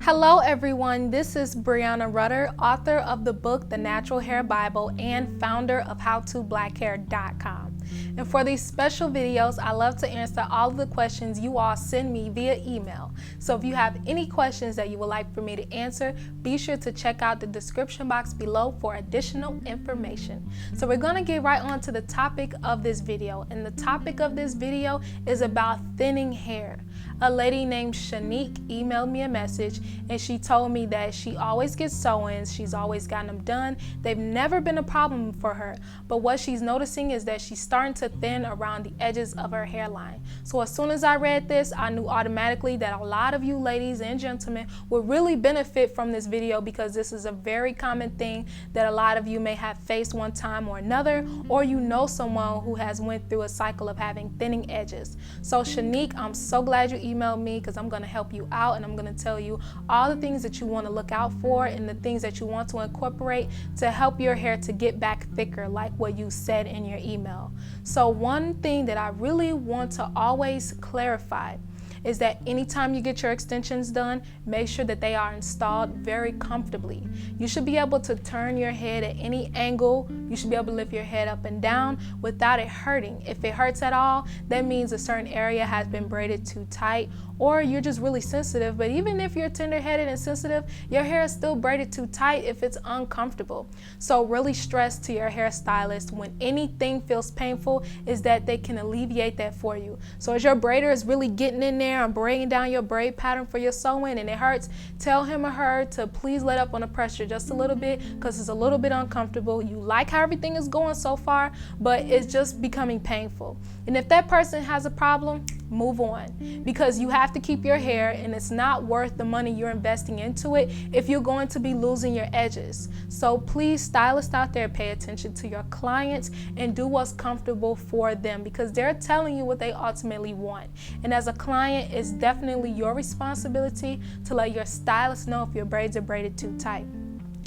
Hello everyone, this is Breanna Rutter, author of the book The Natural Hair Bible and founder of howtoblackhair.breannarutter. And for these special videos, I love to answer all of the questions you all send me via email. So if you have any questions that you would like for me to answer, be sure to check out the description box below for additional information. So we're going to get right on to the topic of this video. And the topic of this video is about thinning hair. A lady named Shanique emailed me a message and she told me that she always gets sew-ins, she's always gotten them done, they've never been a problem for her, but what she's noticing is that she's starting to thin around the edges of her hairline. So as soon as I read this, I knew automatically that a lot of you ladies and gentlemen would really benefit from this video, because this is a very common thing that a lot of you may have faced one time or another, or you know someone who has went through a cycle of having thinning edges. So Shanique, I'm so glad you emailed me, because I'm going to help you out and I'm going to tell you all the things that you want to look out for and the things that you want to incorporate to help your hair to get back thicker, like what you said in your email. So one thing that I really want to always clarify is that anytime you get your extensions done, make sure that they are installed very comfortably. You should be able to turn your head at any angle. You should be able to lift your head up and down without it hurting. If it hurts at all, that means a certain area has been braided too tight, or you're just really sensitive. But even if you're tender-headed and sensitive, your hair is still braided too tight if it's uncomfortable. So really stress to your hairstylist when anything feels painful is that they can alleviate that for you. So as your braider is really getting in there and breaking down your braid pattern for your sew-in and it hurts, tell him or her to please let up on the pressure just a little bit, because it's a little bit uncomfortable. You like how everything is going so far, but it's just becoming painful. And if that person has a problem, move on, because you have to keep your hair and it's not worth the money you're investing into it if you're going to be losing your edges. So please, stylists out there, pay attention to your clients and do what's comfortable for them, because they're telling you what they ultimately want. And as a client, it's definitely your responsibility to let your stylist know if your braids are braided too tight.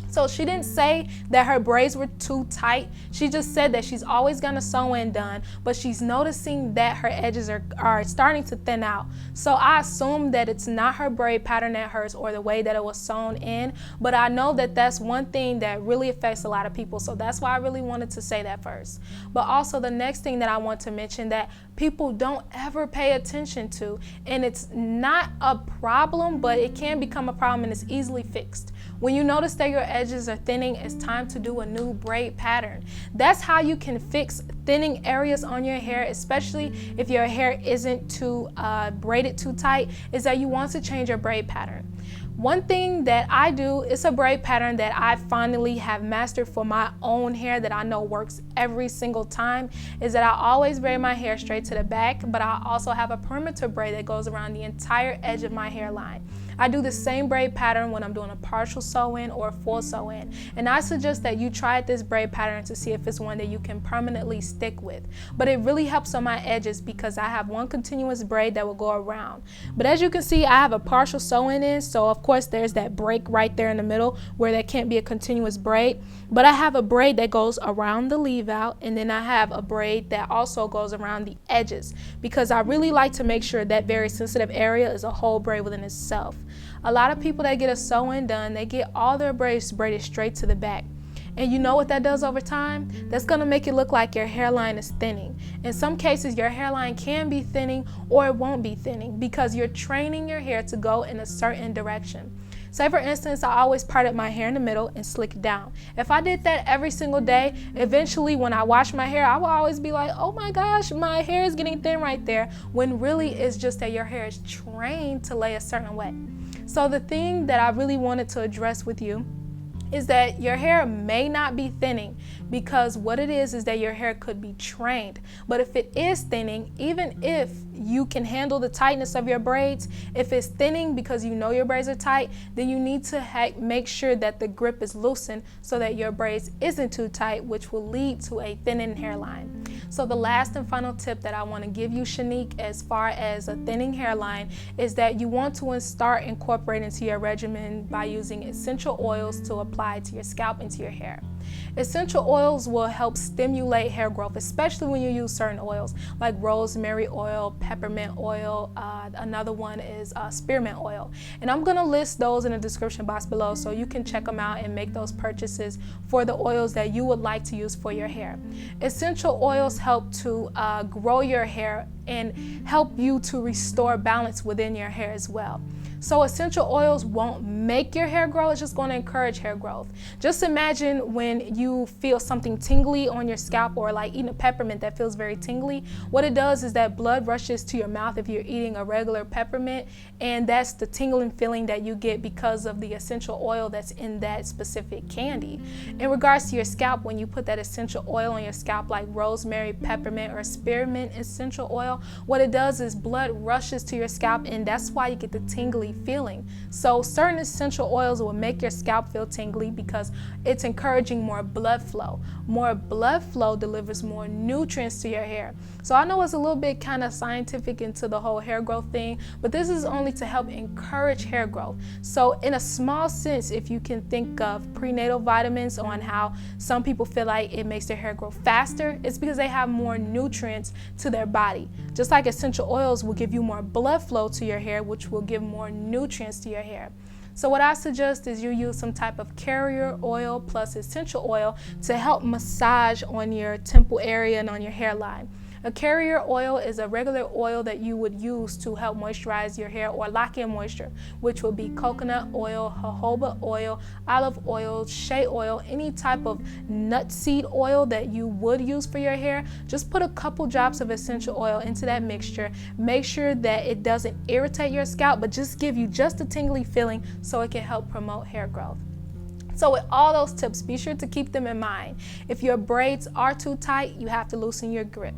So she didn't say that her braids were too tight. She just said that she's always gonna sew-in done, but she's noticing that her edges are starting to thin out. So I assume that it's not her braid pattern that hurts or the way that it was sewn in, but I know that that's one thing that really affects a lot of people. So that's why I really wanted to say that first. But also the next thing that I want to mention that people don't ever pay attention to, and it's not a problem, but it can become a problem and it's easily fixed. When you notice that your edges are thinning, it's time to do a new braid pattern. That's how you can fix thinning areas on your hair, especially if your hair isn't too braided too tight, is that you want to change your braid pattern. One thing that I do is a braid pattern that I finally have mastered for my own hair that I know works every single time, is that I always braid my hair straight to the back, but I also have a perimeter braid that goes around the entire edge of my hairline. I do the same braid pattern when I'm doing a partial sew-in or a full sew-in, and I suggest that you try this braid pattern to see if it's one that you can permanently stick with. But it really helps on my edges because I have one continuous braid that will go around. But as you can see, I have a partial sew-in in, so of course there's that break right there in the middle where there can't be a continuous braid. But I have a braid that goes around the leave out, and then I have a braid that also goes around the edges, because I really like to make sure that very sensitive area is a whole braid within itself. A lot of people that get a sew-in done, they get all their braids braided straight to the back. And you know what that does over time? That's gonna make it look like your hairline is thinning. In some cases, your hairline can be thinning or it won't be thinning because you're training your hair to go in a certain direction. Say for instance, I always parted my hair in the middle and slicked down. If I did that every single day, eventually when I wash my hair, I will always be like, oh my gosh, my hair is getting thin right there, when really it's just that your hair is trained to lay a certain way. So the thing that I really wanted to address with you is that your hair may not be thinning, because what it is that your hair could be trained. But if it is thinning, even if you can handle the tightness of your braids, if it's thinning because you know your braids are tight, then you need to make sure that the grip is loosened so that your braids isn't too tight, which will lead to a thinning hairline. So the last and final tip that I want to give you, Shanique, as far as a thinning hairline, is that you want to start incorporating into your regimen by using essential oils to apply to your scalp and to your hair. Essential oils will help stimulate hair growth, especially when you use certain oils like rosemary oil, peppermint oil, another one is spearmint oil. And I'm going to list those in the description box below so you can check them out and make those purchases for the oils that you would like to use for your hair. Essential oils help to grow your hair and help you to restore balance within your hair as well. So essential oils won't make your hair grow, it's just going to encourage hair growth. Just imagine when you feel something tingly on your scalp, or like eating a peppermint that feels very tingly. What it does is that blood rushes to your mouth if you're eating a regular peppermint, and that's the tingling feeling that you get because of the essential oil that's in that specific candy. In regards to your scalp, when you put that essential oil on your scalp like rosemary, peppermint, or spearmint essential oil, what it does is blood rushes to your scalp, and that's why you get the tingly feeling. So certain essential oils will make your scalp feel tingly because it's encouraging more blood flow. More blood flow delivers more nutrients to your hair. So I know it's a little bit kind of scientific into the whole hair growth thing, but this is only to help encourage hair growth. So in a small sense, if you can think of prenatal vitamins on how some people feel like it makes their hair grow faster, it's because they have more nutrients to their body. Just like essential oils will give you more blood flow to your hair, which will give more nutrients to your hair. So what I suggest is you use some type of carrier oil plus essential oil to help massage on your temple area and on your hairline. A carrier oil is a regular oil that you would use to help moisturize your hair or lock in moisture, which would be coconut oil, jojoba oil, olive oil, shea oil, any type of nut seed oil that you would use for your hair. Just put a couple drops of essential oil into that mixture. Make sure that it doesn't irritate your scalp, but just give you just a tingly feeling so it can help promote hair growth. So with all those tips, be sure to keep them in mind. If your braids are too tight, you have to loosen your grip.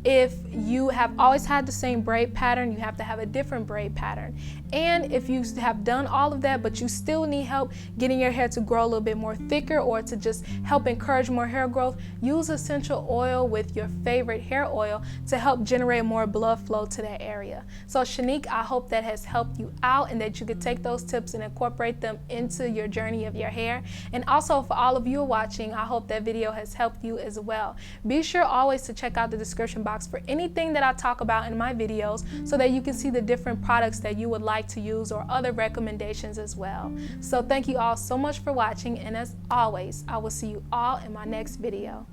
If you have always had the same braid pattern, you have to have a different braid pattern. And if you have done all of that, but you still need help getting your hair to grow a little bit more thicker or to just help encourage more hair growth, use essential oil with your favorite hair oil to help generate more blood flow to that area. So Shanique, I hope that has helped you out and that you could take those tips and incorporate them into your journey of your hair. And also for all of you watching, I hope that video has helped you as well. Be sure always to check out the description box for anything that I talk about in my videos so that you can see the different products that you would like to use or other recommendations as well. So thank you all so much for watching, and as always, I will see you all in my next video.